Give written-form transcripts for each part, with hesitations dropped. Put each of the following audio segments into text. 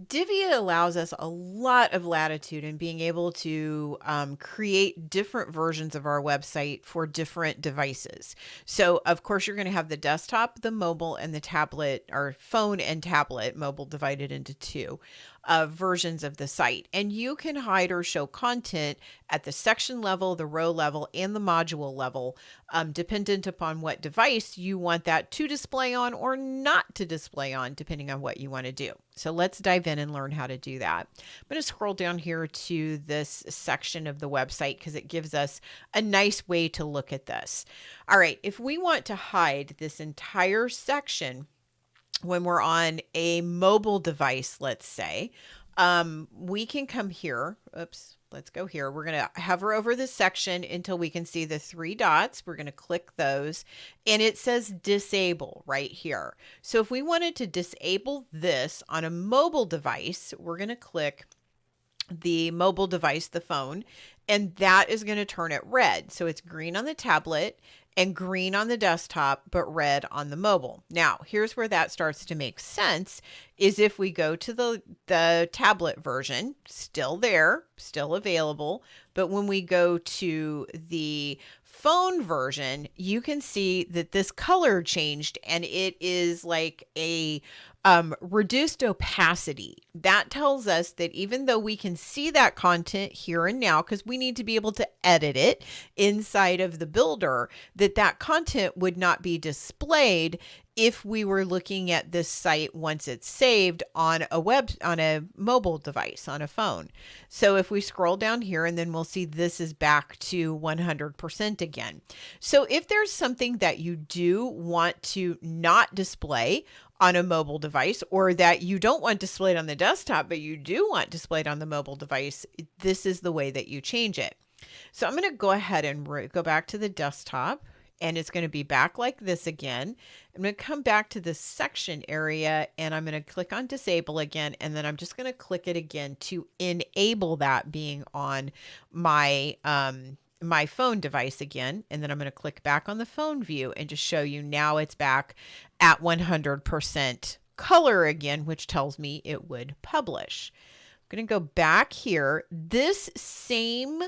Divi allows us a lot of latitude in being able to create different versions of our website for different devices. So, of course, you're going to have the desktop, the mobile, and the tablet, or phone and tablet, mobile divided into two versions of the site. And you can hide or show content at the section level, the row level, and the module level, dependent upon what device you want that to display on or not to display on, depending on what you want to do. So let's dive in and learn how to do that. I'm going to scroll down here to this section of the website because it gives us a nice way to look at this. All right, if we want to hide this entire section when we're on a mobile device, let's say, we can come here. Oops, let's go here. We're going to hover over this section until we can see the three dots. We're going to click those and it says disable right here. So if we wanted to disable this on a mobile device, we're going to click the mobile device, the phone, and that is going to turn it red. So it's green on the tablet and green on the desktop, but red on the mobile. Now, here's where that starts to make sense is if we go to the tablet version, still there, still available, but when we go to the phone version, you can see that this color changed and it is like a reduced opacity. That tells us that even though we can see that content here and now, because we need to be able to edit it inside of the builder, that content would not be displayed if we were looking at this site once it's saved on a mobile device, on a phone. So if we scroll down here, and then we'll see this is back to 100% again. So if there's something that you do want to not display on a mobile device, or that you don't want displayed on the desktop, but you do want displayed on the mobile device, this is the way that you change it. So I'm going to go ahead and go back to the desktop, and it's going to be back like this again. I'm going to come back to the section area and I'm going to click on disable again. And then I'm just going to click it again to enable that being on my, my phone device again. And then I'm going to click back on the phone view and just show you now it's back at 100% color again, which tells me it would publish. I'm going to go back here. This same,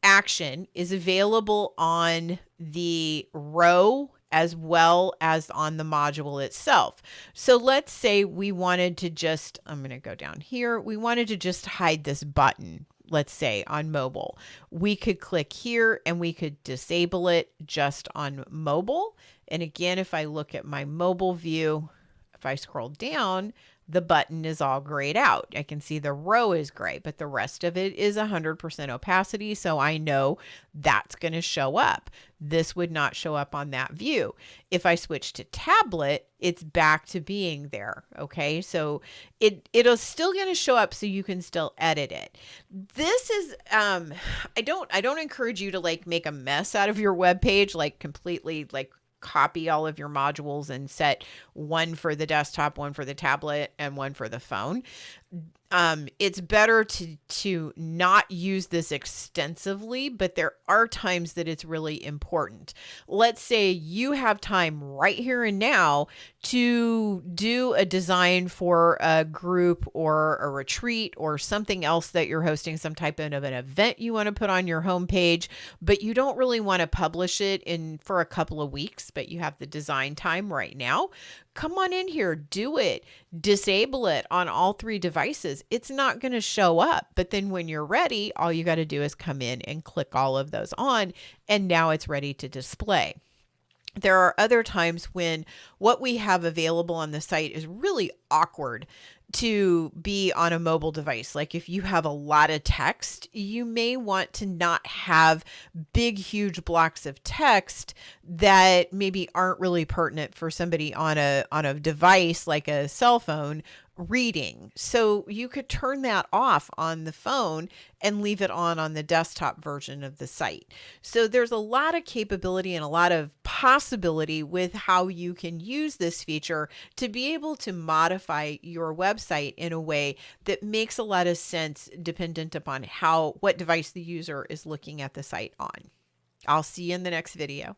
action is available on the row as well as on the module itself. So let's say we wanted to just, I'm going to go down here. We wanted to just hide this button, let's say on mobile. We could click here and we could disable it just on mobile. And again, if I look at my mobile view, if I scroll down, the button is all grayed out. I can see the row is gray, but the rest of it is 100% opacity. So I know that's going to show up. This would not show up on that view. If I switch to tablet, it's back to being there. Okay. So it'll still going to show up so you can still edit it. This is, I don't encourage you to like make a mess out of your web page, like completely like copy all of your modules and set one for the desktop, one for the tablet, and one for the phone. It's better to not use this extensively, but there are times that it's really important. Let's say you have time right here and now to do a design for a group or a retreat or something else that you're hosting, some type of an event you want to put on your homepage, but you don't really want to publish it for a couple of weeks, but you have the design time right now. Come on in here, do it, disable it on all three devices. It's not going to show up, but then when you're ready, all you got to do is come in and click all of those on, and now it's ready to display. There are other times when what we have available on the site is really awkward to be on a mobile device. Like if you have a lot of text, you may want to not have big, huge blocks of text that maybe aren't really pertinent for somebody on a device like a cell phone reading. So you could turn that off on the phone and leave it on the desktop version of the site. So there's a lot of capability and a lot of possibility with how you can use this feature to be able to modify your website in a way that makes a lot of sense dependent upon what device the user is looking at the site on. I'll see you in the next video.